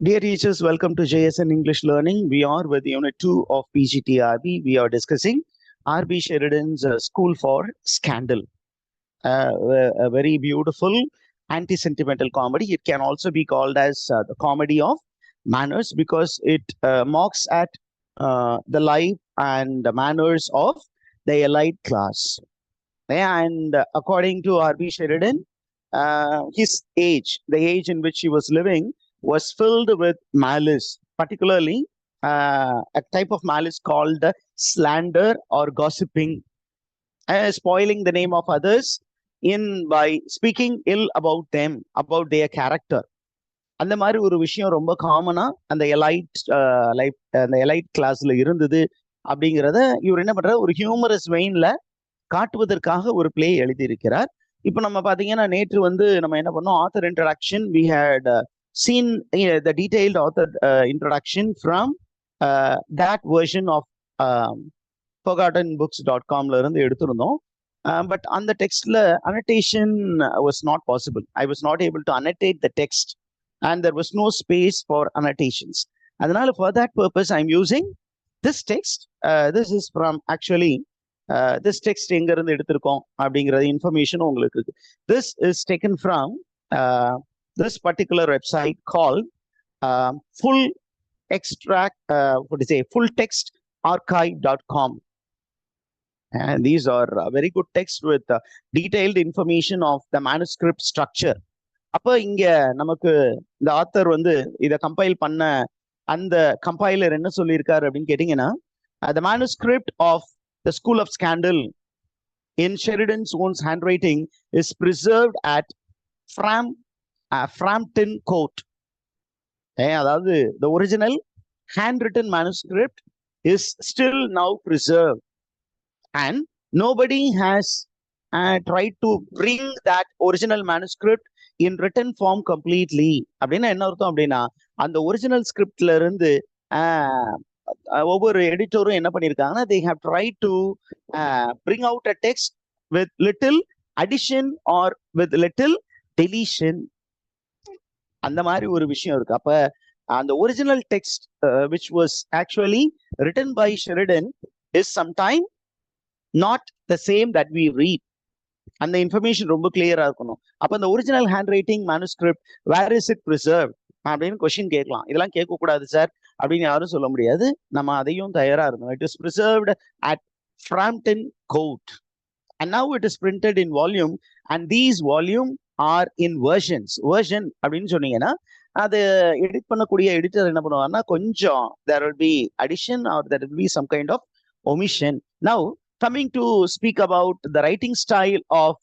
Dear teachers, welcome to JSN English Learning. We are with Unit 2 of PGTRB. We are discussing R.B. Sheridan's School for Scandal. A very beautiful anti-sentimental comedy. It can also be called as the comedy of manners because it mocks at the life and the manners of the elite class. And according to R.B. Sheridan, his age, the age in which he was living, was filled with malice, particularly a type of malice called slander or gossiping, spoiling the name of others in by speaking ill about them, about their character. அந்த மாதிரி ஒரு விஷயம் ரொம்ப காமனா அந்த elite life அந்த elite கிளாஸ்ல இருந்தது அப்படிங்கிறத இவர் என்ன பண்றாரு, ஒரு ஹியூமரஸ் வெயின்ல காட்டுவதற்காக ஒரு பிளே எழுதியிருக்கிறார். இப்போ நம்ம பாத்தீங்கன்னா நேற்று வந்து நம்ம என்ன பண்ணோம், author introduction we had seen the detailed author introduction from that version of forgottenbooks.com ல இருந்து எடுத்திருந்தோம். But on the textல annotation was not possible. I was not able to annotate the text and there was no space for annotations. அதனால for that purpose I'm using this text. This is from actually this text எங்க இருந்து எடுத்திருக்கோம் அப்படிங்கறது information உங்களுக்கு இருக்கு. This is taken from this particular website called fulltextarchive.com. And these are very good texts with detailed information of the manuscript structure. அப்ப இங்க நமக்கு இந்த ஆத்தர் வந்து இதை கம்பைல் பண்ண அந்த கம்பைலர் என்ன சொல்லியிருக்காரு அப்படின்னு கேட்டீங்கன்னா, the manuscript of the School of Scandal in Sheridan's own handwriting is preserved at Frampton Court. அதாவது the original handwritten manuscript is still now preserved and nobody has tried to bring that original manuscript in written form completely. அப்படின்னா என்ன அர்த்தம் அப்படின்னா, அந்த original ஸ்கிரிப்ட்ல இருந்து ஒவ்வொரு எடிட்டரும் என்ன பண்ணியிருக்காங்கன்னா, they have tried to bring out a text with little addition or with little deletion. அந்த மாதிரி ஒரு விஷயம் இருக்கு. அப்ப அந்த original text which was actually written by Sheridan is sometime not the same that we read. அந்த information ரொம்ப கிளியரா இருக்கணும். அப்ப அந்த original hand writing manuscript where is it preserve அப்படின்னு கொஸ்டின் கேட்கலாம். இதெல்லாம் கேட்க கூடாது சார் அப்படின்னு யாரும் சொல்ல முடியாது. நம்ம அதையும் தயாரா இருக்கணும். It is preserved at Frampton Court and now it is printed in volume and these volume are in versions. Version அப்படின்னு சொன்னீங்கன்னா அது எடிட் பண்ணக்கூடிய எடிட்டர் என்ன பண்ணுவாங்கன்னா, கொஞ்சம் there will be addition or there will be some kind of omission. Now coming to speak about the writing style of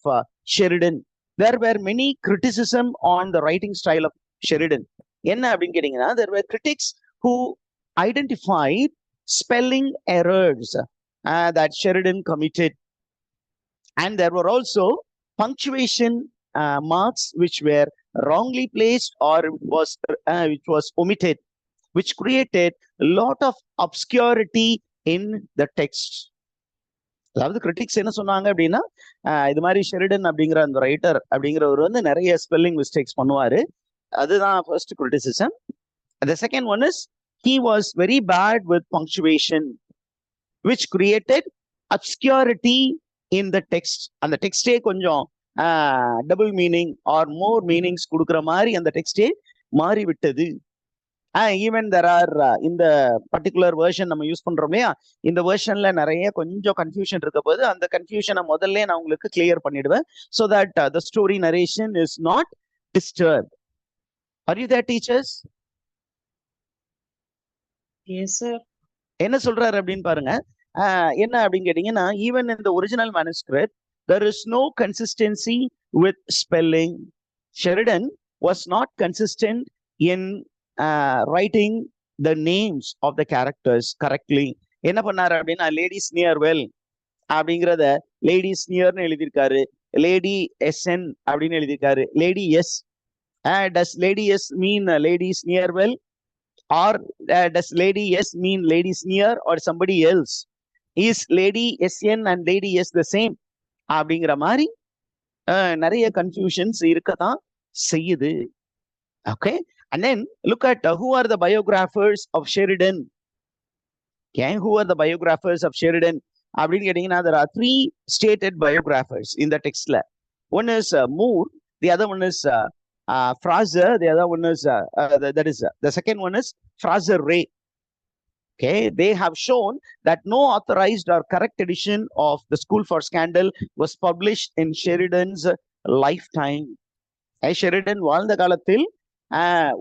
Sheridan, there were many criticism on the writing style of Sheridan. என்ன அப்படின்னு கேட்டீங்கன்னா, there were critics who identified spelling errors that Sheridan committed, and there were also punctuation marks which were wrongly placed or which was omitted, which created a lot of obscurity in the text. அதாவது critics என்ன சொன்னாங்க அப்படின்னா, இது மாதிரி Sheridan அப்படிங்கிற அந்த writer அப்படிங்கிறவர் வந்து நிறைய ஸ்பெல்லிங் மிஸ்டேக்ஸ் பண்ணுவாரு. அதுதான் first criticism. The second one is he was very bad with punctuation which created obscurity in the text. அந்த டெக்ஸ்டே கொஞ்சம் டபுள் மீனிங் ஆர் மோர் மீனிங்ஸ் கொடுக்குற மாதிரி அந்த டெக்ஸ்டே மாறி விட்டது. ஈவன் தெர் ஆர் இந்த பர்டிகுலர் வெர்ஷன் நம்ம யூஸ் பண்றோம் இல்லையா, இந்த வெர்ஷன்ல நிறைய கொஞ்சம் கன்ஃபியூஷன் இருக்க போது அந்த கன்ஃபியூஷனை முதல்ல நான் உங்களுக்கு கிளியர் பண்ணிடுவேன், so that the story narration is not disturbed. Are you there, teachers? Yes, sir. என்ன சொல்றாரு அப்படின்னு பாருங்க. என்ன அப்படின்னு கேட்டீங்கன்னா, even in the original manuscript there is no consistency with spelling. Sheridan was not consistent in writing the names of the characters correctly. என்ன பண்ணாரு அப்படின்னா, லேடிஸ் நியர் வெல் அப்படிங்கிறத லேடிஸ் நியர்னு எழுதியிருக்காரு, லேடி SN அப்படின்னு எழுதியிருக்காரு, lady S. does lady S mean ladies near well, or does lady S mean ladies near or somebody else? Is lady SN and lady S the same? அப்படிங்கிற மாதிரி நிறைய confusions இருக்கதான் செய்யுது. Okay, and then look at who are the biographers of Sheridan. Okay, who are the biographers of Sheridan? அப்படின்னு கேட்டீங்கன்னா, there are 3 stated biographers in the text. One is Moore, the other one is Fraser, the other one is the second one is Fraser Ray. Okay, they have shown that no authorized or correct edition of the School for Scandal was published in Sheridan's lifetime. Sheridan வாழ்ந்த காலத்தில்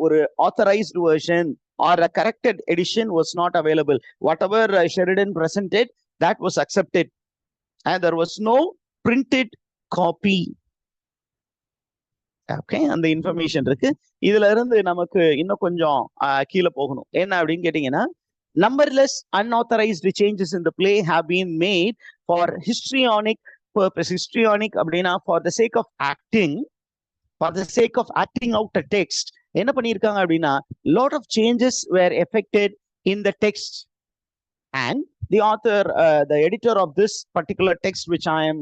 ஒரு authorized version or a corrected edition was not available. Whatever Sheridan presented, that was accepted, and there was no printed copy. Okay, அந்த information இருக்கு. இதுல இருந்து நமக்கு இன்னும் கொஞ்சம் கீழே போகணும். என்ன அப்படின்னு கேட்டீங்கன்னா, numberless unauthorized changes in the play have been made for histrionic purpose. Histrionic அப்படின்னா for the sake of acting, for the sake of acting out a text. என்ன பண்ணியிருக்காங்க அப்படின்னா, lot of changes were effected in the text, and the author, the editor of this particular text which I am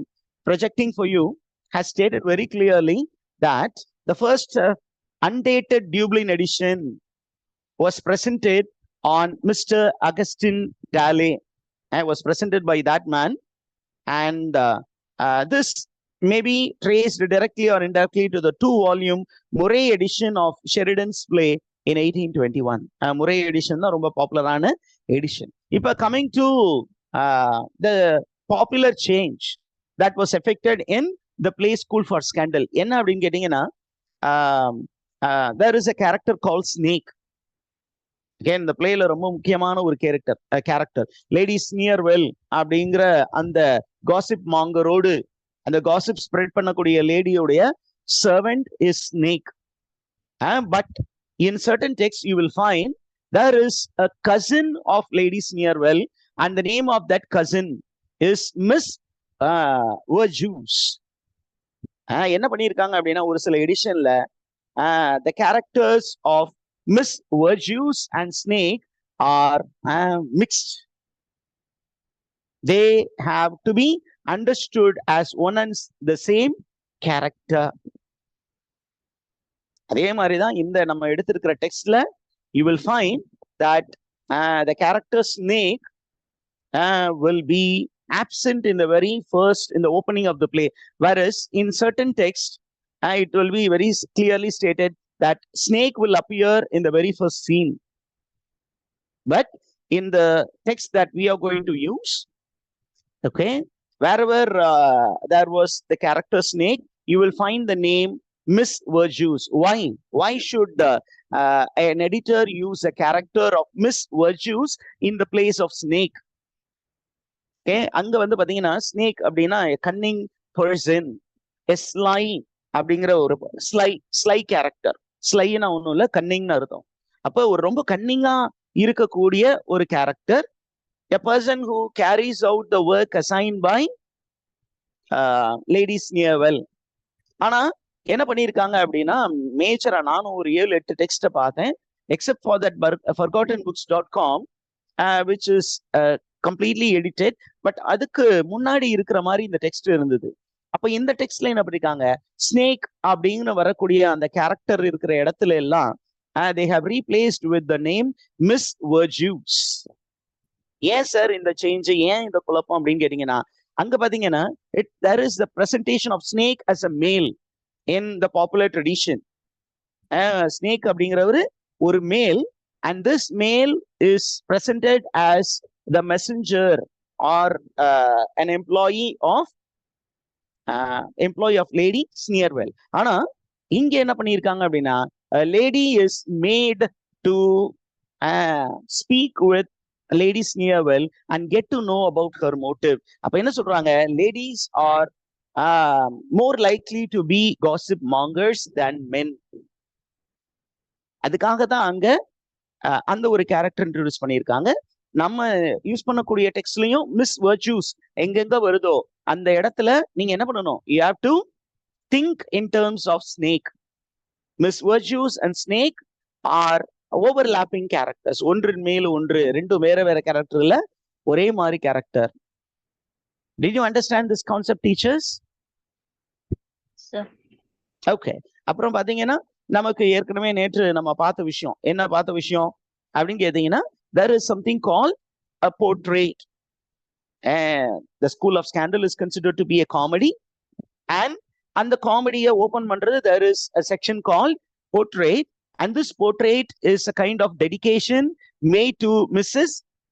projecting for you, has stated very clearly that the first undated Dublin edition was presented on Mr. Augustine Daly. Was presented by that man, and this may be traced directly or indirectly to the 2-volume Murray edition of Sheridan's play in 1821. Murray edition is ரொம்ப பாப்புலரான edition. If coming to the popular change that was effected in the play School for Scandal, என்ன அப்படின்னு கேட்டீங்கன்னா, there is a character called Snake. Again, இந்த பிளேல ரொம்ப முக்கியமான ஒரு கேரக்டர் லேடி ஸ்னியர்வெல் அப்படிங்கிற அந்த காசிப் மாங்கரோடு அந்த காசிப் ஸ்ப்ரெட் பண்ணக்கூடிய லேடியோடைய servant is Snake. But in certain texts you will find there is a cousin of Lady Sneerwell, and the name of that cousin is Miss Verjuice. என்ன பண்ணியிருக்காங்க அப்படின்னா, ஒரு சில எடிஷன்ல the characters of Miss Verjuice and Snake are mixed. They have to be understood as one and the same character. அதே மாதிரிதான் இந்த நம்ம எடுத்திருக்கிற டெக்ஸ்ட்ல you will find that the character Snake will be absent in the very first, in the opening of the play, whereas in certain texts it will be very clearly stated that Snake will appear in the very first scene. But in the text that we are going to use, okay, wherever there was the character Snake, you will find the name Miss Verjuice. Why should an editor use a character of Miss Verjuice in the place of Snake? Okay, அங்க வந்து பாத்தீங்கன்னா, Snake அப்படின்னா cunning person, a sly அப்படிங்கிற ஒரு ஸ்லை character. ஸ்லைன்னா ஒன்றும் இல்லை, கன்னிங்னு அர்த்தம். அப்போ ஒரு ரொம்ப கன்னிங்கா இருக்கக்கூடிய ஒரு character, a person who carries out the work assigned by Lady Sneerwell. ஆனா என்ன பண்ணியிருக்காங்க அப்படின்னா, மேஜரா நானும் ஒரு 7-8 டெக்ஸ்ட பார்த்தேன், except for that forgottenbooks.com, which is completely edited, but அதுக்கு முன்னாடி இருக்கிற மாதிரி இந்த டெக்ஸ்ட் இருந்தது. அப்ப இந்த டெக்ஸ்ட்ல என்ன பண்ணிருக்காங்க, ஸ்னேக் அப்படின்னு வரக்கூடிய அந்த கேரக்டர் இருக்கிற இடத்துல எல்லாம் they have replaced with the name Miss Verjuice. ஏன் சார் இந்த சேஞ்ச், ஏன் இந்த குழப்பம் அப்படின்னு கேட்டீங்கன்னா, அங்க பாத்தீங்கன்னா there is the presentation of Snake as a male in the popular tradition. Snake அப்படிங்கிறவரு ஒரு மேல், and this male is presented as the messenger or an employee of Lady Sneerwell. ஆனா இங்க என்ன பண்ணியிருக்காங்க அப்படின்னா, lady is made to speak with Lady Sneerwell and get to know about her motive. அப்ப என்ன சொல்றாங்க, ladies are more likely to be gossip mongers than men. அதுக்காக தான் அங்க அந்த ஒரு கேரக்டர் இன்ட்ரோடியூஸ் பண்ணியிருக்காங்க. நம்ம யூஸ் பண்ணக்கூடிய டெக்ஸ்ட்லயும் மிஸ் வர்ச்சூஸ் எங்கெங்க வருதோ அந்த இடத்துல நீங்க என்ன பண்ணணும், you have to think in terms of Snake. Miss Verjuice and Snake are overlapping characters. ஒன்றின் மேல் ஒன்று, ரெண்டு வேற கேரக்டர்ல ஒரே மாதிரி character. Did you understand this concept, teachers? Sir. Okay. அப்புறம் பாத்தீங்கன்னா நமக்கு ஏற்கனவே நேற்று நம்ம பார்த்த விஷயம். என்ன பார்த்த விஷயம் அப்படின்னு கேட்டீங்கன்னா, there is something called a portrait. And the School of Scandal is considered to be a comedy. And அந்த காமெடியை ஓபன் பண்றது, there is a section called portrait. And this portrait is a kind of dedication made to Mrs.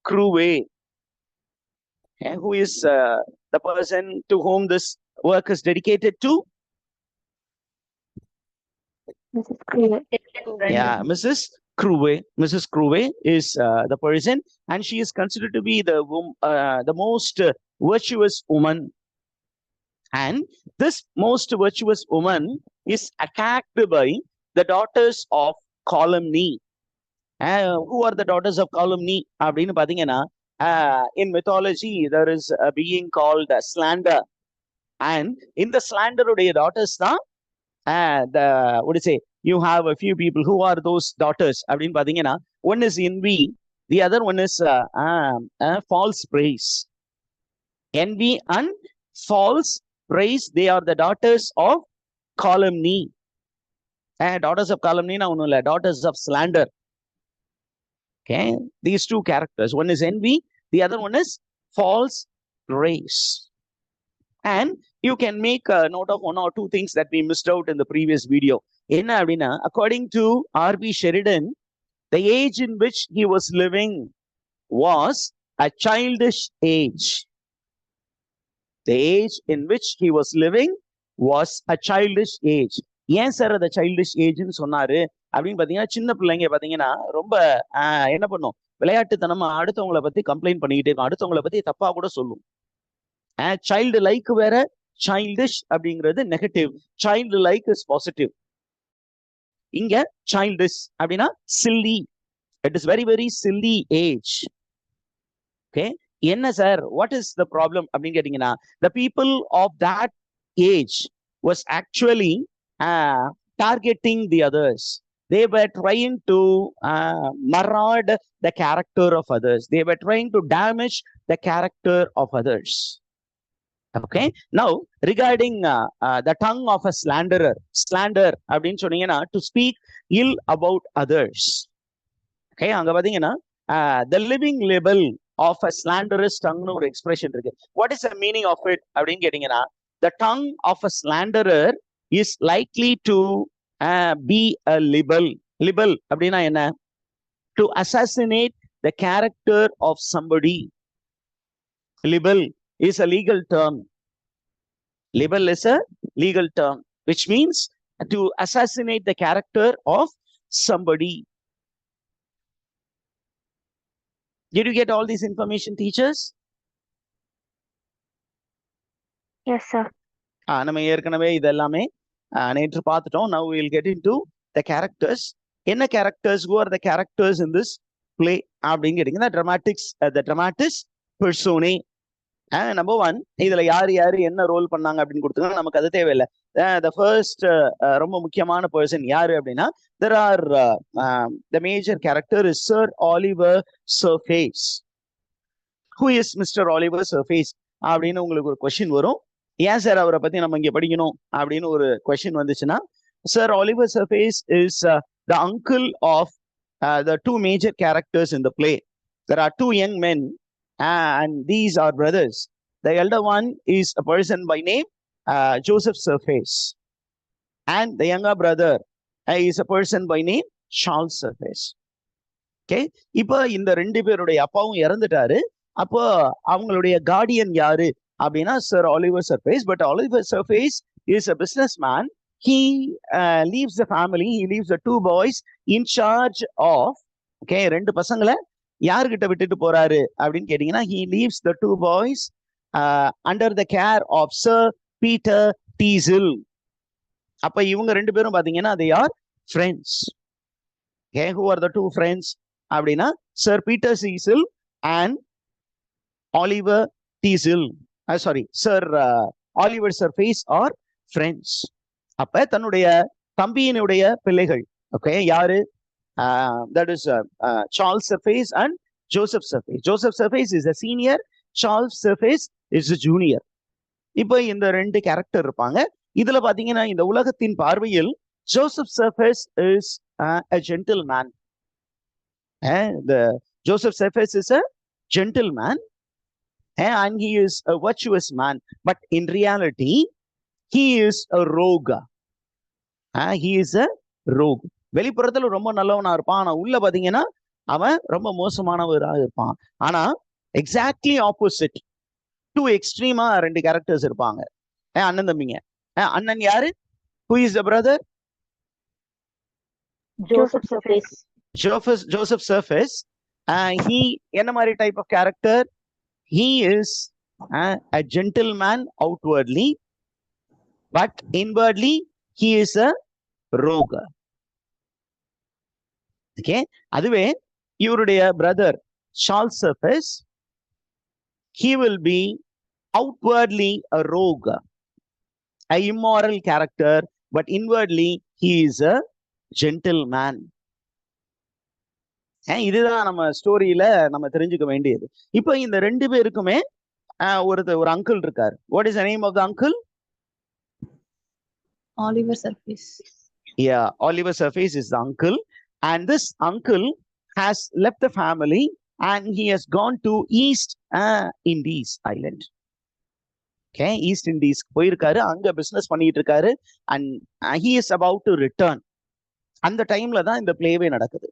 Crewe. And who is the person to whom this work is dedicated to? Mrs. Crewe. Yeah, Mrs. Crewe. Mrs. Crewe is the person, and she is considered to be the most virtuous woman. And this most virtuous woman is attacked by the daughters of calumny. Who are the daughters of calumny? அப்படின்னு பாத்தீங்கன்னா, in mythology there is a being called slander, and in the slander உடைய daughters தான் the what do you say, you have a few people. Who are those daughters அப்படின்னு பாத்தீங்கன்னா, one is envy, the other one is false praise. Envy and false praise, they are the daughters of calumny. Daughters of calumny na ஒண்ணும் இல்ல, daughters of slander. Okay, these two characters, one is envy, the other one is false praise. And you can make a note of one or two things that we missed out in the previous video. Enna appadina, according to R.B. Sheridan, the age in which he was living was a childish age. The age in which he was living was a childish age. ஏன் sir அதை childish ஏஜ்னு சொன்னாரு அப்படின்னு பாத்தீங்கன்னா, சின்ன பிள்ளைங்க பாத்தீங்கன்னா ரொம்ப என்ன பண்ணும், விளையாட்டுத்தனமா அடுத்தவங்களை பத்தி கம்ப்ளைண்ட் பண்ணிக்கிட்டே இருக்கும், அடுத்தவங்களை பத்தி தப்பா கூட சொல்லும். சைல்டு லைக் வேற, childish அப்படிங்கிறது negative, child like is positive. இங்க childish அப்படின்னா silly. It is very very silly age. Okay, என்ன sir, what is the problem அப்படின்னு கேட்டீங்கன்னா, the people of that age was actually targeting the others. They were trying to maraude the character of others. They were trying to damage the character of others. Okay, now regarding the tongue of a slanderer, slander அப்படின்னு சொன்னீங்கன்னா, to speak ill about others. Okay, அங்க பாத்தீங்கன்னா the living label of a slanderous tongue னு ஒரு expression இருக்கு. What is the meaning of it அப்படின்னு கேட்டீங்கன்னா, the tongue of a slanderer is likely to be a libel. Libel அப்படின்னா என்ன? To assassinate the character of somebody. Libel is a legal term. Libel is a legal term, which means to assassinate the character of somebody. Did you get all this information, teachers? Yes, sir. நம்ம ஏற்கனவே இதெல்லாமே நேற்று பார்த்துட்டோம். Now we will get into the characters. என்ன characters? Who are the characters in this play அப்படின்னு கேட்டீங்கன்னா, the dramatis personae. Number one, இதுல யாரு யாரு என்ன ரோல் பண்ணாங்க அப்படின்னு கொடுத்துங்க, நமக்கு அது தேவையில்லை. The first ரொம்ப முக்கியமான பர்சன் யாரு அப்படின்னா, there are the major character is Sir Oliver Surface. Who is Mr. Oliver Surface அப்படின்னு உங்களுக்கு ஒரு கொஸ்டின் வரும். ஏன் சார் அவரை பத்தி நம்ம இங்க படிக்கணும் அப்படின்னு ஒரு கொஸ்டின் வந்துச்சுன்னா, Sir Oliver Surface is the uncle of the two major characters in the play. There are two young men and these are brothers. The elder one is a person by name Joseph Surface, and the younger brother is a person by name Charles Surface. Okay, இப்போ இந்த ரெண்டு பேருடைய அப்பாவும் இறந்துட்டாரு. அப்போ அவங்களுடைய Guardian யாரு அப்படின்னா Sir Oliver Surface. But Oliver Surface is a businessman. He leaves the family, he leaves the two boys in charge of, okay, ரெண்டு பசங்களை யாருகிட்ட விட்டுட்டு போறாரு அப்படின்னு கேட்டீங்கன்னா, he leaves the two boys under the care of Sir Peter Teazle. அப்ப இவங்க ரெண்டு பேரும் பாத்தீங்கன்னா, they are friends. Okay, who are the two friends அப்படின்னா, Sir Peter Teazle and Oliver Teazle. Sorry, Sir Oliver Surface are friends. அப்ப தன்னுடைய தம்பியினுடைய பிள்ளைகள், okay, யாரு? That is Charles Surface and Joseph Surface. Joseph Surface is a senior, Charles Surface is a junior. இப்போ இந்த ரெண்டு character இருப்பாங்க. இதுல பாத்தீங்கன்னா, இந்த உலகத்தின் பார்வையில் Joseph Cephas is a gentleman. The Joseph Cephas is a gentleman, and he is a virtuous man. But in reality, he is a rogue. He is a rogue. வெளிப்புறத்துல ரொம்ப நல்லவனா இருப்பான், ஆனா உள்ள பாத்தீங்கன்னா அவன் ரொம்ப மோசமானவராக இருப்பான். ஆனா எக்ஸாக்ட்லி ஆப்போசிட், டூ எக்ஸ்ட்ரீமா ரெண்டு கேரக்டர்ஸ் இருப்பாங்க. அண்ணன் தம்பிங்க. அண்ணன் யாரு? Who is the brother? Joseph Cephas. Joseph Cephas. He என்ன மாதிரி type of character? He is a gentleman outwardly, but inwardly he is a rogue. Okay, அதுவே இவருடைய brother Charles Cephas, he will be outwardly a rogue, a immoral character, but inwardly he is a gentleman. இதுதான் நம்ம ஸ்டோரியில நம்ம தெரிஞ்சுக்க வேண்டியது. இப்போ இந்த ரெண்டு பேருக்குமே ஒரு அங்கிள் இருக்காரு. What is the name of the uncle? Oliver Cephas. Yeah, Oliver Cephas is the uncle, and this uncle has left the family and he has gone to East Indies island. Okay, East Indies போயிருக்காரு, அங்க business பண்ணிட்டு இருக்காரு, and he is about to return. அந்த டைம்ல தான் இந்த பிளேவே நடக்குது.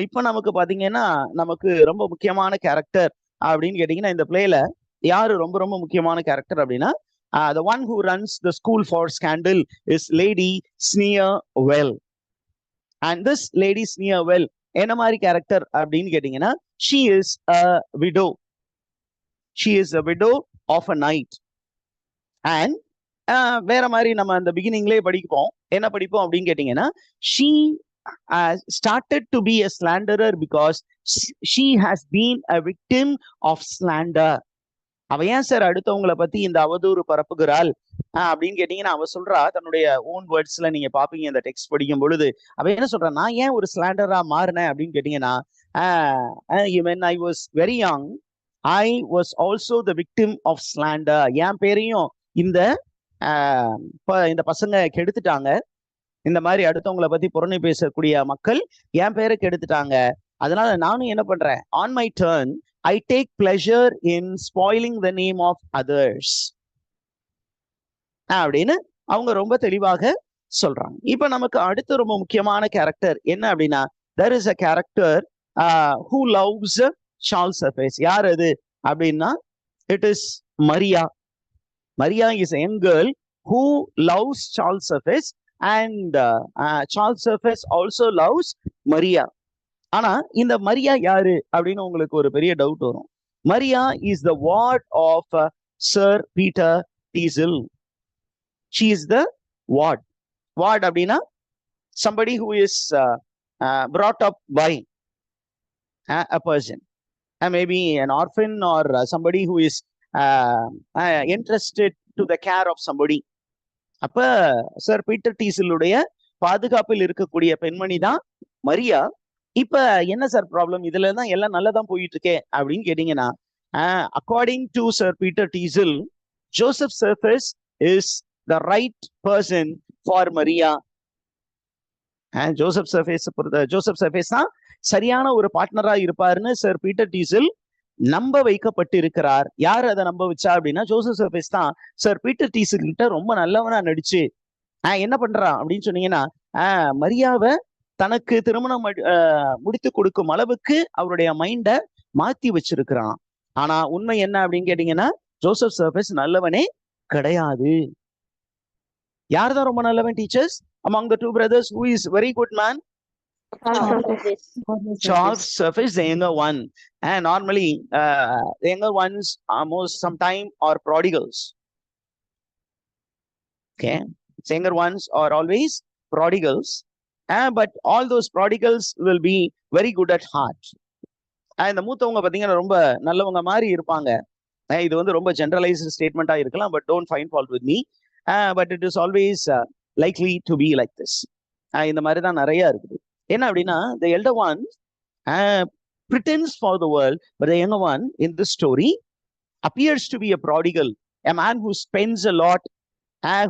இப்போ நமக்கு பாத்தீங்கன்னா நமக்கு ரொம்ப முக்கியமான கேரக்டர் அப்படின்னு கேட்டீங்கன்னா இந்த பிளேல யாரு ரொம்ப ரொம்ப முக்கியமான கேரக்டர் அப்படின்னா the one who runs the school for scandal is Lady Sneerwell. And this Lady Sneerwell என்ன மாதிரி கேரக்டர் அப்படின்னு கேட்டீங்கன்னா she is a widow. She is a widow of a knight. And வேற மாதிரி நம்ம அந்த பிகினிங்லேயே படிப்போம். என்ன படிப்போம் அப்படின்னு கேட்டீங்கன்னா she started to be a slanderer because she has been a victim of slander. அவ ஏன் சார் அடுத்தவங்களை பத்தி இந்த அவதூறு பரப்புகிறாள் அப்படின்னு கேட்டீங்கன்னா அவ சொல்றா, தன்னுடைய ஓன் வேர்ட்ஸ்ல நீங்க பாப்பீங்க இந்த டெக்ஸ்ட் படிக்கும் பொழுது. அவ என்ன சொல்றா, நான் ஏன் ஒரு ஸ்லாண்டரா மாறினேன் அப்படின்னு கேட்டீங்கன்னா when I was very young I was also the victim of slander. என் பேரையும் இந்த பசங்க கெடுத்துட்டாங்க. இந்த மாதிரி அடுத்தவங்களை பத்தி புறணி பேசக்கூடிய மக்கள் என் பேரை கெடுத்துட்டாங்க. அதனால நானும் என்ன பண்றேன், on my turn I take pleasure in spoiling the name of others அப்படின்னு அவங்க ரொம்ப தெளிவாக சொல்றாங்க. இப்ப நமக்கு அடுத்த ரொம்ப முக்கியமான கேரக்டர் என்ன அப்படின்னா, there is a character who loves Charles Cephas. யார் அது அப்படின்னா it is Maria. Maria is a young girl who loves Charles Cephas, and Charles Cephas also loves Maria. ஆனா இந்த மரியா யாரு அப்படின்னு உங்களுக்கு ஒரு பெரிய டவுட் வரும். Maria is the ward of sir Peter Teazle. She is the ward. Ward அப்படின்னா somebody who is brought up by a person, maybe an orphan or somebody who is entrusted to the care of somebody. அப்ப sir Peter டீசலுடைய பாதுகாப்பில் இருக்கக்கூடிய பெண்மணி தான் மரியா. இப்ப என்ன sir problem, இதுல தான் எல்லாம் நல்லதான் போயிட்டு இருக்கே அப்படின்னு கேட்டீங்கன்னா according to sir Peter Teazle, Joseph Surface is the right person for Maria. Joseph Surface தான் சரியான ஒரு பார்ட்னரா இருப்பாருன்னு சர் பீட்டர் டீசல் நம்ப வைக்கப்பட்டு இருக்கிறார். யார் அதை நம்ப வச்சா அப்படின்னா ஜோசப் செஃபஸ் தான் சர் பீட்டர் டீசல் கிட்ட ரொம்ப நல்லவனா நடிச்சு என்ன பண்றான் அப்படின்னு சொன்னீங்கன்னா மரியாவை தனக்கு திருமணம் முடித்து கொடுக்கும் அளவுக்கு அவருடைய மைண்ட மாத்தி வச்சிருக்கிறான். ஆனா உண்மை என்ன அப்படின்னு கேட்டீங்கன்னா ஜோசப் செஃபஸ் நல்லவனே கிடையாது. யார்தான் ரொம்ப நல்லவன் teachers? among the two brothers, who is very good man? Charles Cephas, the younger one. And normally the younger ones are most sometime are prodigals. Okay, the younger ones are always prodigals. But all those prodigals will be very good at heart. இந்த மூத்தவங்க பாத்தீங்கன்னா ரொம்ப நல்லவங்க மாதிரி இருப்பாங்க. இது வந்து ரொம்ப ஜெனரலைஸ்டு ஸ்டேட்மெண்டா இருக்கலாம், but don't find fault with me. But it is always likely to be like this. இந்த மாதிரி தான் நிறைய இருக்குது. என்ன அப்படின்னா the elder one pretends for the world, but the younger one in this story appears to be a prodigal, a man who spends a lot,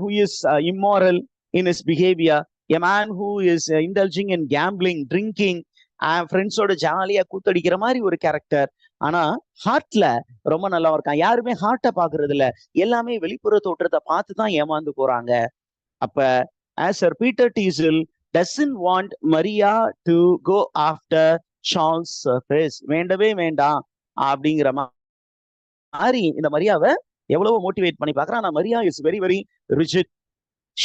who is immoral in his behavior, a man who is indulging in gambling, drinking, ஃப்ரெண்ட்ஸோட ஜாலியா கூத்தடிக்கிற மாதிரி ஒரு character. ஆனா ஹார்ட்ல ரொம்ப நல்லா இருக்கான். யாருமே ஹார்ட்டை பாக்குறது இல்ல, எல்லாமே வெளிப்புற தோற்றத்தை பார்த்து தான் ஏமாந்து போறாங்க. அப்ப as Sir Peter Teasel doesn't want Maria to go after Charles Surface, வேண்டவே வேண்டாம் அப்படிங்கிற மாதிரி இந்த மரியாவை எவ்வளவோ மோட்டிவேட் பண்ணி பாக்குறான். ஆனா Maria is very very rigid.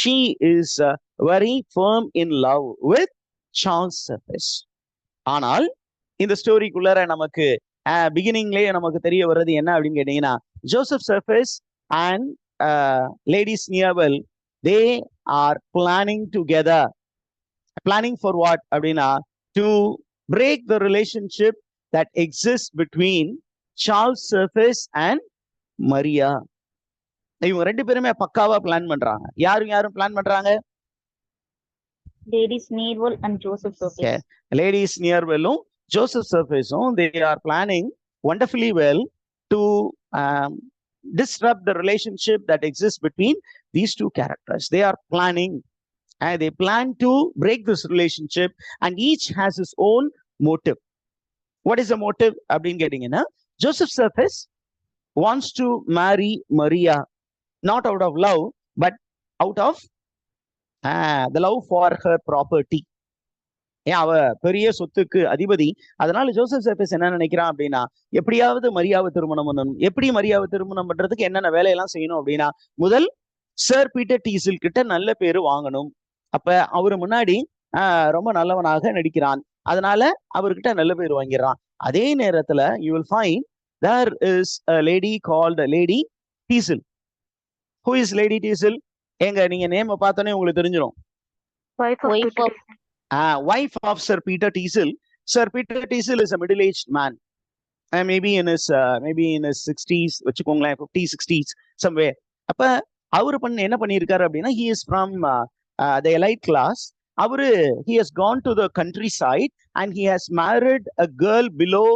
she is very firm in love with Charles Surface. ஆனால் இந்த ஸ்டோரிக்குள்ளார நமக்கு பிகினிங்லேயே நமக்கு தெரிய வர்றது என்ன அப்படின்னு கேட்டீங்கன்னா, Joseph Surface and Lady Sneerwell, they are planning together. Planning for what அப்படின்னா, to break the relationship that exist between Charles Surface and Maria. இவங்க ரெண்டு பேருமே பக்காவா பிளான் பண்றாங்க. யாரும் யாரும் பிளான் பண்றாங்க? Lady Sneerwell and Joseph Surface. Okay. Lady Sneerwell, Joseph Surface, they are planning wonderfully well to disrupt the relationship that exists between these two characters. They are planning, and they plan to break this relationship, and each has his own motive. What is the motive? Abdin getting in, Joseph Surface wants to marry Maria, not out of love, but out of the love for her property. அவ பெரிய சொத்துக்கு அதிபதி. அதனால Joseph surface என்ன நினைக்கிறான் அப்படின்னா, எப்படியாவது மரியாவை திருமணம் பண்ணணும். எப்படி மரியாவை திருமணம் பண்றதுக்கு என்னென்ன வேலையெல்லாம் செய்யணும் அப்படின்னா, முதல் சர் பீட்டர் டீசில் கிட்ட நல்ல பேரு வாங்கணும். அப்ப அவரு முன்னாடி ரொம்ப நல்லவனாக நடிக்கிறான், அதனால அவர்கிட்ட நல்ல பேர் வாங்கிடுறான். அதே நேரத்துல you will find there is a lady called Lady Teasel. Who is Lady Teasel? எங்க நீங்க நேம் பார்த்தோன்னே உங்களுக்கு தெரிஞ்சிடும். Wife of Sir Peter Teasel. Sir Peter Teasel is a middle-aged man, maybe in his 60s, வச்சுக்கோங்களேன், 50s 60s somewhere. அப்ப அவரு என்ன பண்ணியிருக்காரு அப்படின்னா, he is from the elite class. அவரு he has gone to the countryside and he has married a girl below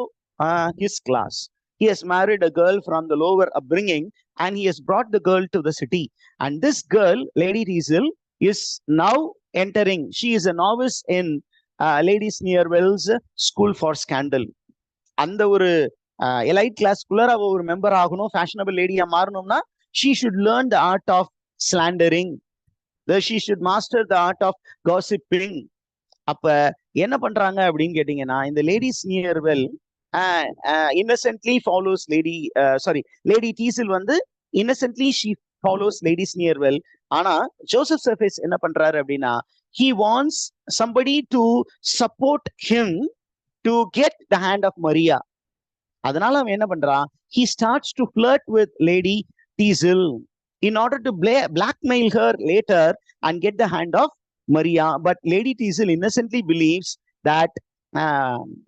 his class. He has married a girl from the lower upbringing and he has brought the girl to the city. And this girl, Lady Teasel, is now entering. She is a novice in Lady Sneerwell's School for Scandal. அந்த ஒரு elite class குள்ளர அவ ஒரு member ஆகணும், fashionable லேடியா மாறணும்னா she should learn the art of slandering. She should master the art of gossiping. அப்ப என்ன பண்றாங்க அப்படின்னு கேட்டீங்கன்னா, இந்த lady ஸ்னியர்வெல் innocently follows Lady Teasel வந்து innocently she follows Lady Sneerwell. ஆனா ஜோசப் சர்ஃபேஸ் என்ன பண்றாரு அப்படின்னா, he wants somebody to support him to get the hand of Maria. அதனால அவன் என்ன பண்றான், he starts to flirt with Lady Teasel in order to blackmail her later and get the hand of Maria. But Lady Teasel innocently believes that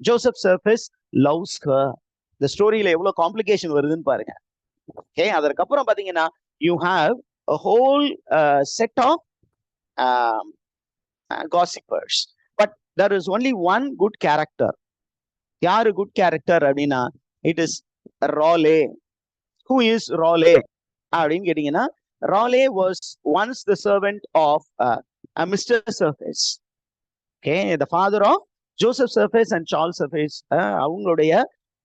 Joseph Surface loves her. The storyல எவ்வளவு complication வருதுன்னு பாருங்க. Okay, அதற்கப்புறம் பாத்தீங்கன்னா you have a whole set of gossipers, but there is only one good character. யாரு good character அப்படின்னா, it is Raleigh. Who is Raleigh அப்படின்னு கேட்டீங்கன்னா, Raleigh was once the servant of Mr. Surface. Okay, the father of Joseph Surface and Charles Surface. அவங்களுடைய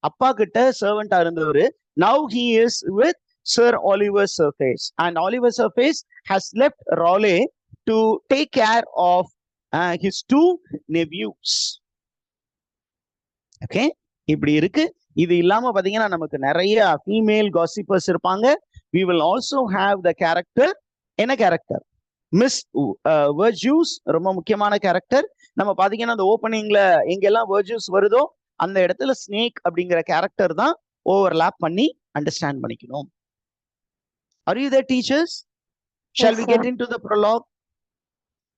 அப்பா கிட்ட சர்வெண்டா இருந்தவர். Now he is with Sir Oliver Surface, and Oliver Surface has left Raleigh to take care of his two nephews. Okay, இப்படி இருக்கு. இது இல்லாம பாத்தீங்கன்னா நமக்கு நிறைய ஃபீமேல் காசிப்பர்ஸ் இருப்பாங்க. We will also have the character. என்ன கேரக்டர்? மிஸ் வெர்ஜூஸ், ரொம்ப முக்கியமான கேரக்டர். நம்ம பாத்தீங்கன்னா அந்த ஓப்பனிங்ல எங்கெல்லாம் வெர்ஜூஸ் வருதோ அந்த இடத்துல ஸ்னேக் அப்படிங்கிற கேரக்டர் தான் ஓவர்லாப் பண்ணி அண்டர்ஸ்டாண்ட் பண்ணிக்கணும். Are you there, teachers? Shall we get into the prologue?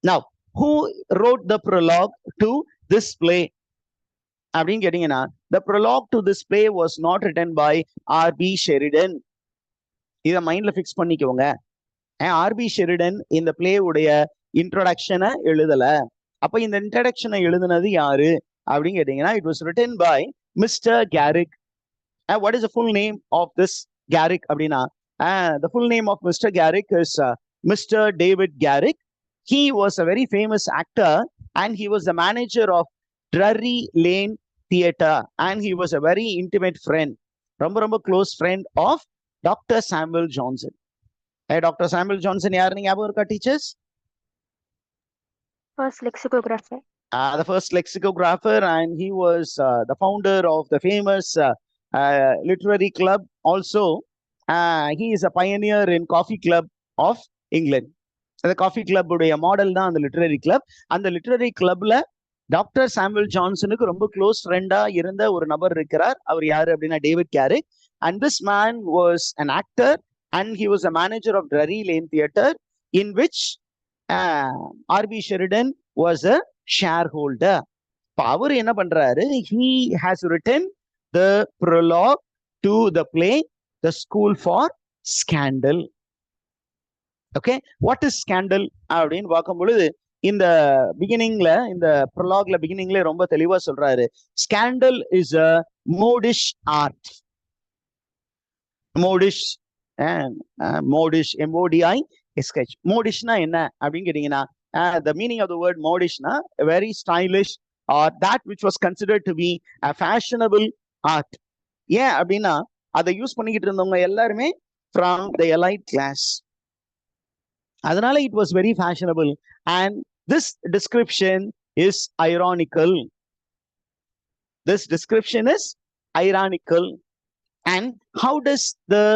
Now, who wrote the prologue to this play? அப்படின்னு கேட்டீங்கன்னா, the prologue to this play was not written by R.B. Sheridan. இதை மைண்ட்ல fix பண்ணிக்கோங்க. R.B. Sheridan இந்த play உடைய இன்ட்ரோடக்ஷனை எழுதல. அப்ப இந்த இன்ட்ரோடக்ஷனை எழுதுனது யாரு அப்படின்னு கேட்டீங்கன்னா, it was written by Mr. Garrick. What is the full name of this Garrick அப்படின்னா, the full name of Mr. Garrick is Mr. David Garrick, he was a very famous actor and he was the manager of Drury Lane Theatre and he was a very intimate friend, ரொம்ப close friend of Dr. Samuel Johnson. Hey, Dr. Samuel Johnson யாருன்னு ஞாபகம் இருக்கா teachers? First lexicographer. The first lexicographer, and he was the founder of the famous literary club. Also, he is a pioneer in Coffee Club of England. The Coffee Club உடைய model தான் அந்த literary club. அந்த literary கிளப்ல doctor Samuel ஜான்சனுக்கு ரொம்ப close ஃப்ரெண்டா இருந்த ஒரு நபர் இருக்கிறார். அவர் யாரு அப்படின்னா David Garrick. And this man was an actor and he was a manager of Drury Lane Theatre in which R.B. Sheridan was a shareholder. அவர் என்ன பண்றாரு? He has written the prologue to the play The School for Scandal. Okay, what is scandal அப்படின்னு பார்க்கும் பொழுது இந்த பிகினிங்ல இந்த ப்ரொலாக்ல பிகினிங்ல ரொம்ப தெளிவா சொல்றாரு. Scandal is a modish art. Modish and modish M-O-D-I-S-H. Modishna என்ன அப்படின்னு கேட்டீங்கன்னா the meaning of the word modishna very stylish or that which was considered to be a fashionable art. ஏன் அப்படின்னா அதை யூஸ் பண்ணிக்கிட்டு இருந்தவங்க எல்லாருமே from the elite class. அதனால it was very fashionable and this description is ironical. This description is ironical. And how does the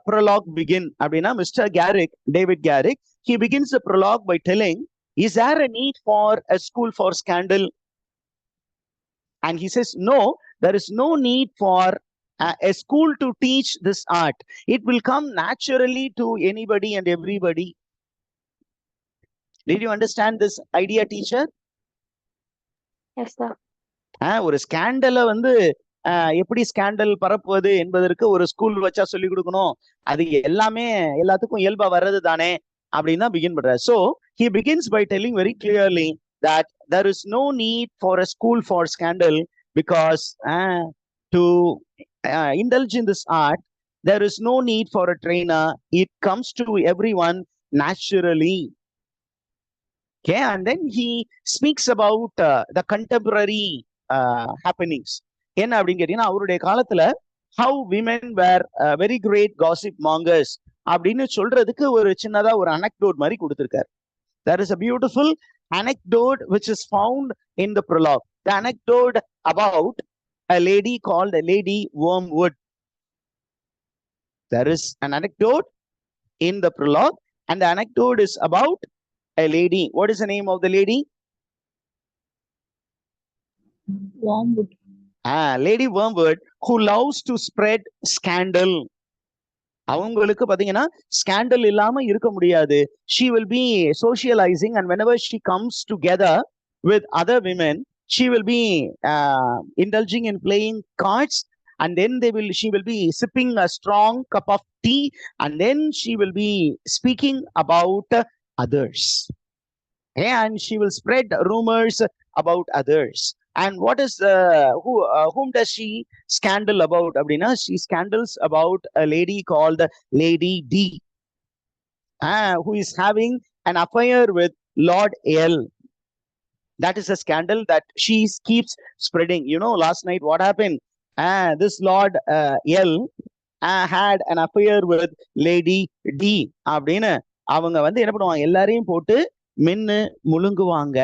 prologue begin? Abdina, Mr. Garrick, David Garrick, he begins the prologue by telling, is there a need for a school for scandal? And he says, no, there is no need for a school to teach this art. It will come naturally to anybody and everybody. Did you understand this idea, teacher? Yes, sir. ஒரு ஸ்கேண்டலை வந்து எப்படி scandal பரப்புவது என்பதற்கு ஒரு school வச்சா சொல்லி கொடுக்கணும், அது எல்லாமே எல்லாத்துக்கும் இயல்பா வர்றது தானே அப்படின்னு தான் பிகின் பண்றாரு. So he begins by telling very clearly that there is no need for a school for scandal because to indulge in this art there is no need for a trainer. It comes to everyone naturally. Okay, and then he speaks about the contemporary happenings. என்ன அப்படின்னு கேட்டீங்கன்னா அவருடைய காலத்துல how women were very great gossip mongers அப்படின்னு சொல்றதுக்கு ஒரு சின்னதா ஒரு anecdote மாதிரி கொடுத்திருக்காரு. There is a beautiful anecdote which is found in the prologue. The anecdote about a lady called Lady Wormwood. There is an anecdote in the prologue and the anecdote is about a lady. What is the name of the lady? Wormwood. Lady Wormwood, who loves to spread scandal. அவங்களுக்கு பாத்தீங்கன்னா scandal இல்லாம இருக்க முடியாது. She will be socializing and whenever she comes together with other women, she will be indulging in playing cards and then she will be sipping a strong cup of tea and then she will be speaking about others. And she will spread rumors about others. And what is whom does she scandal about? Abdina, she scandals about a lady called Lady D, who is having an affair with Lord L. That is a scandal that she keeps spreading. You know, last night what happened? This Lord L had an affair with Lady D. Abdina, அவங்க வந்து என்ன பண்ணுவாங்க, எல்லாரையும் போட்டு மென்னு முழுங்குவாங்க.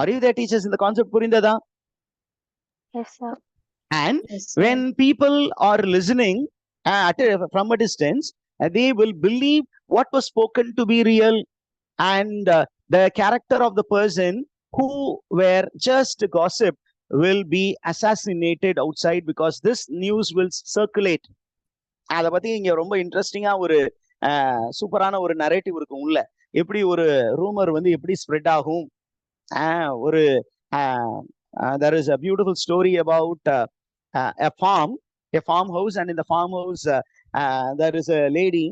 Are you there, teachers, in the concept புரிந்ததா? Yes, sir. And Yes, when people are listening from a distance, they will believe what was spoken to be real and the character of the person who were just gossip will be assassinated outside because this news will circulate. அதை பத்தி இங்க ரொம்ப இன்ட்ரெஸ்டிங்கா ஒரு சூப்பரான ஒரு narrative இருக்கும் உள்ள. எப்படி ஒரு ரூமர் வந்து எப்படி ஸ்ப்ரெட் ஆகும். There is a beautiful story about a farmhouse, and in the farmhouse there is a lady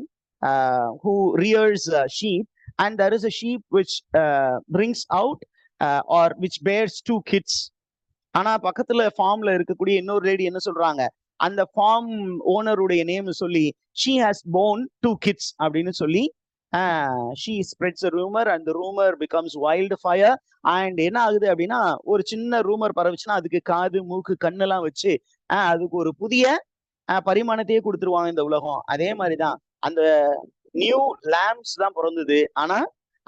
who rears sheep, and there is a sheep which brings out or which bears 2 kids. ஆனா பக்கத்துல ஃபார்ம்ல இருக்கக்கூடிய இன்னொரு lady என்ன சொல்றாங்க, அந்த form ஓனருடைய name சொல்லி she has born 2 kids அப்படின்னு சொல்லி she spreads a rumor and the rumor becomes wildfire. And என்ன ஆகுது அப்படின்னா, ஒரு சின்ன ரூமர் பரவுச்சுன்னா அதுக்கு காது மூக்கு கண்ணெல்லாம் வச்சு அதுக்கு ஒரு புதிய பரிமாணத்தையே கொடுத்துருவாங்க இந்த உலகம். அதே மாதிரிதான் அந்த நியூ லேம்ப்ஸ் தான் பிறந்தது. ஆனா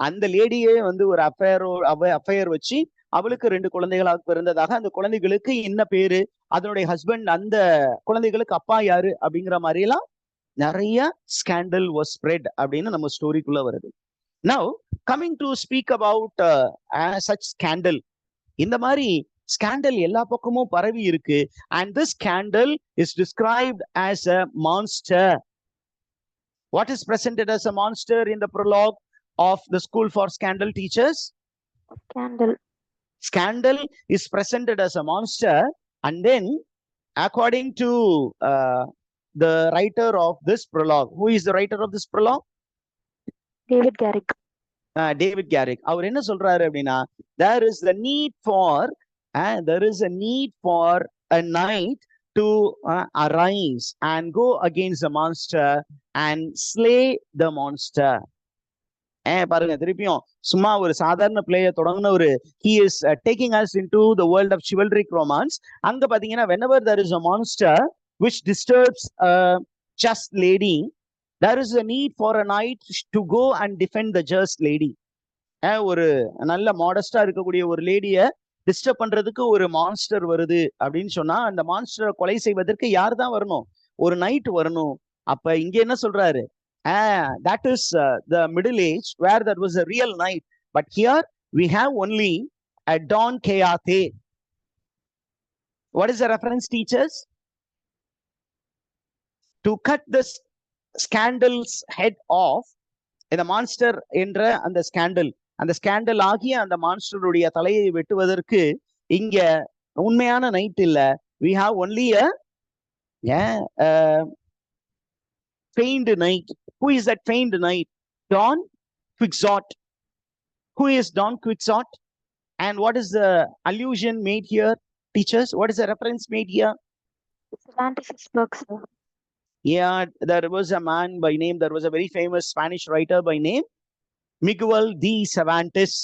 அந்த லேடியே வந்து ஒரு அஃபையர் வச்சு அவளுக்கு 2 குழந்தைகளாக பிறந்ததாக, அந்த குழந்தைகளுக்கு என்ன பேரு, அதனுடைய ஹஸ்பண்ட், அந்த குழந்தைகளுக்கு அப்பா யாரு அப்படிங்கிற மாதிரி எல்லாம் நிறைய ஸ்கேண்டல் வாஸ் ஸ்ப்ரெட் அப்படின்னு நம்ம ஸ்டோரிக்குள்ள வருது. Now coming to speak about such scandal. இந்த மாதிரி ஸ்கேண்டல் எல்லா பக்கமும் பரவி இருக்கு. And this scandal is described as a monster. What is presented as a monster in the prologue of the School for Scandal, teachers? Scandal. Scandal is presented as a monster, and then according to the writer of this prologue, who is the writer of this prologue? David Garrick. David Garrick. அவர் என்ன சொல்றாரு அப்படின்னா, there is a need for a knight to arise and go against the monster and slay the monster. பாருங்க, திருப்பியும் சும்மா ஒரு சாதாரண பிளேய தொடங்கின ஒரு he is taking us into the world of chivalric romance. அங்க பாத்தீங்கன்னா, whenever there is a monster which disturbs a just lady, there is a need for a knight to go and defend the just lady. ஒரு நல்ல மாடஸ்டா இருக்கக்கூடிய ஒரு லேடிய disturb பண்றதுக்கு ஒரு monster வருது அப்படின்னு சொன்னா, அந்த மான்ஸ்டரை கொலை செய்வதற்கு யார் தான் வரணும்? ஒரு நைட் வரணும். அப்ப இங்க என்ன சொல்றாரு? That is the middle age where there was a real knight, but here we have only a Don Quixote. What is the reference, teachers? To cut the scandal's head off, இந்த monster என்ற அந்த scandal ஆகிய அந்த மான்ஸ்டருடைய தலையை வெட்டுவதற்கு இங்க உண்மையான night இல்ல. we have only a feigned knight. Who is that feigned knight? Don Quixote. Who is Don Quixote? And what is the allusion made here, teachers? What is the reference made here? Cervantes' book, sir. Yeah, there was a man by name, there was a very famous Spanish writer by name Miguel de Cervantes,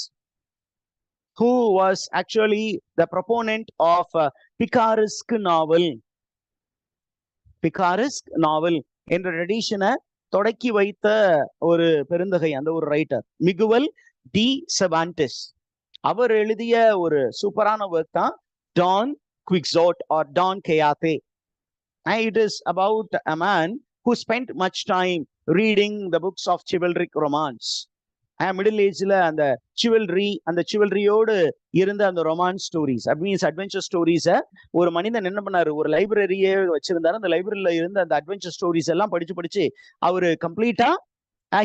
who was actually the proponent of Picaresque novel. Picaresque novel என்ற ட்ரெடிஷனை தொடக்கி வைத்த ஒரு பெருந்தகை, அந்த ஒரு writer Miguel de Cervantes. அவர் எழுதிய ஒரு சூப்பரான ஒர்க் தான் Don Quixote or Don Quijote. It is about a man who spent much time reading the books of chivalric romance. Middle ஏஜ்ல அந்த சிவல்ரியோடு இருந்த அந்த ரொமான்ஸ் ஸ்டோரிஸ், மீன்ஸ் அட்வென்ச்சர் ஸ்டோரிஸை ஒரு மனிதன் என்ன பண்ணாரு, ஒரு லைப்ரரியே வச்சிருந்தாரு. அந்த லைப்ரரியில இருந்த அந்த அட்வென்ச்சர் ஸ்டோரிஸ் எல்லாம் படிச்சு அவரு கம்ப்ளீட்டா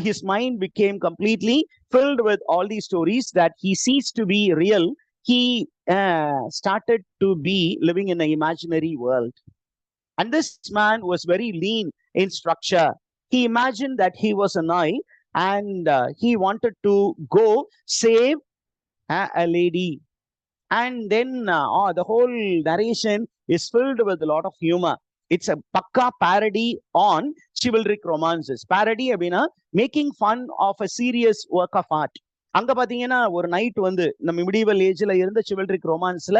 his mind became completely filled with all these stories that he ceased to be real. He started to be living in an imaginary world. And this man was very lean in structure. He imagined that he was a knight and he wanted to go save a lady. And then the whole narration is filled with a lot of humor. It's a pakka parody on chivalric romances. Parody அப்படின்னா making fun of a serious work of art. அங்க பாத்தீங்கன்னா ஒரு night வந்து நம்ம medieval ஏஜ்ல இருந்த சிவல்ரிக் ரொமான்ஸ்ல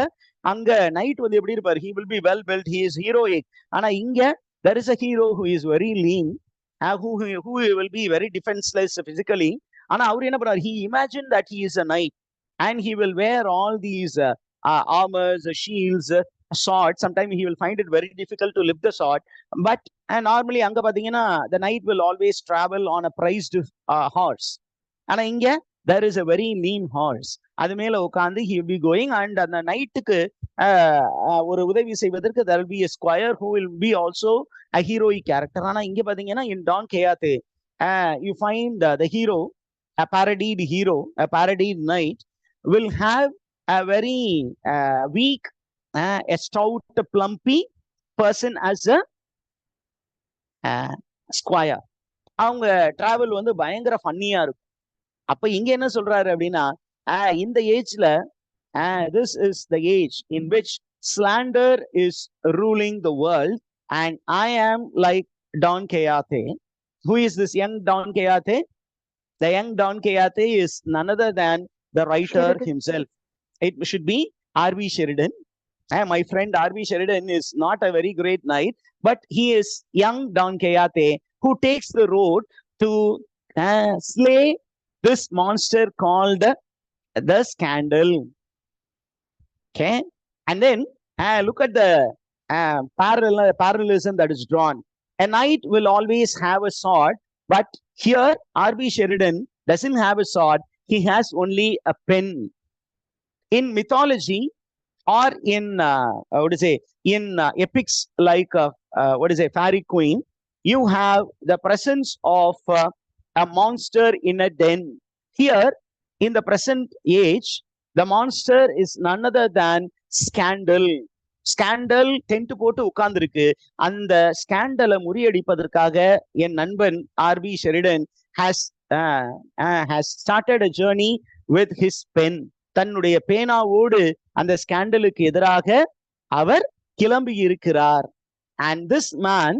அங்க night வந்து எப்படி இருப்பாரு? he will be well built, he is heroic. ஆனா இங்க there is a hero who is very lean, who will be very defenseless physically. ஆனா அவர் என்ன பண்றாரு? he imagined that he is a knight and he will wear all these armors, shields, sword. Sometimes he will find it very difficult to lift the sword, but normally அங்க பாத்தீங்கன்னா the knight will always travel on a prized horse. ஆனா இங்க there is a very lean horse. அது மேல உட்கார்ந்து he will be going, and அந்த நைட்டுக்கு ஒரு உதவி செய்வதற்கு there will be a squire who will be also a heroic character. ஆனா இங்க பாத்தீங்கன்னா in Don Quixote you find the hero, a parodied hero, a parodied knight will have a very weak, a stout, plumpy person as a squire. அவங்க travel வந்து பயங்கர ஃபன்னியா இருக்கும். அப்ப இங்க என்ன சொல்றாரு அப்படின்னா, இந்த ஏஜ்ல this is the age in which slander is ruling the world and I am like Don Quixote. Who is this young Don Quixote? The young Don Quixote is none other than the writer Sheridan. himself. It should be R.V. Sheridan. My friend R.V. Sheridan is not a very great knight, but he is young Don Quixote who takes the road to slay this monster called the Scandal. Okay, and then look at the parallelism that is drawn. A knight will always have a sword, but here R.V. Sheridan doesn't have a sword, he has only a pen. In mythology or in epics like Fairy Queen, you have the presence of a monster in a den. Here, in the present age, the monster is none other than Scandal. Scandal tent போட்டு உட்கார்ந்துருக்கு. அந்த ஸ்கேண்டலை முறியடிப்பதற்காக என் நண்பன் R.V. Sheridan has started a journey with his pen. தன்னுடைய பேனாவோடு அந்த ஸ்கேண்டலுக்கு எதிராக அவர் கிளம்பி இருக்கிறார். And this man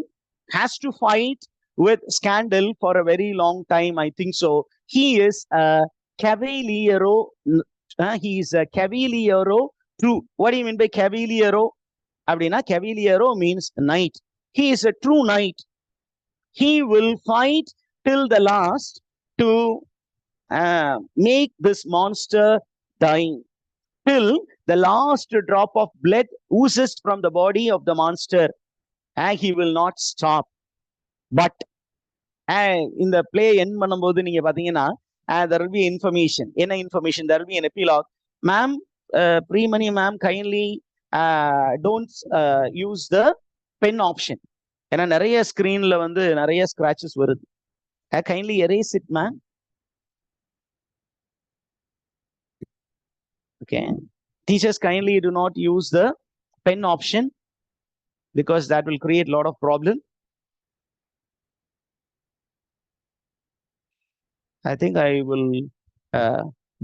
has to fight with Scandal for a very long time, I think so. He is a Cavaliero. He is a Cavaliero true. What do you mean by Cavaliero? Abdina, Cavaliero means knight. He is a true knight. He will fight till the last to make this monster die. Till the last drop of blood oozes from the body of the monster. He will not stop. But in the play end பண்ணும்போது நீங்க பாத்தீங்கன்னா there will be information. என்ன information? There will be an epilogue. Ma'am, Premani ma'am, kindly don't use the pen option. ஏன்னா நிறைய ஸ்கிரீன்ல வந்து நிறைய scratches வருது. Kindly erase it, ma'am. Okay. Teachers, kindly do not use the pen option because that will create a lot of problem. I think I will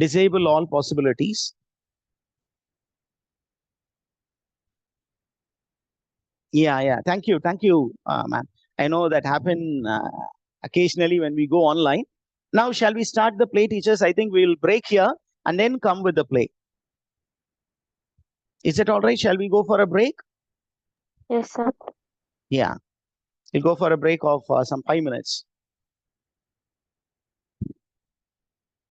disable all possibilities. Yeah. Thank you, ma'am. I know that happen occasionally when we go online. Now, shall we start the play, teachers? I think we will break here and then come with the play. Is it all right? Shall we go for a break? Yes, sir. Yeah. We'll go for a break of some 5 minutes.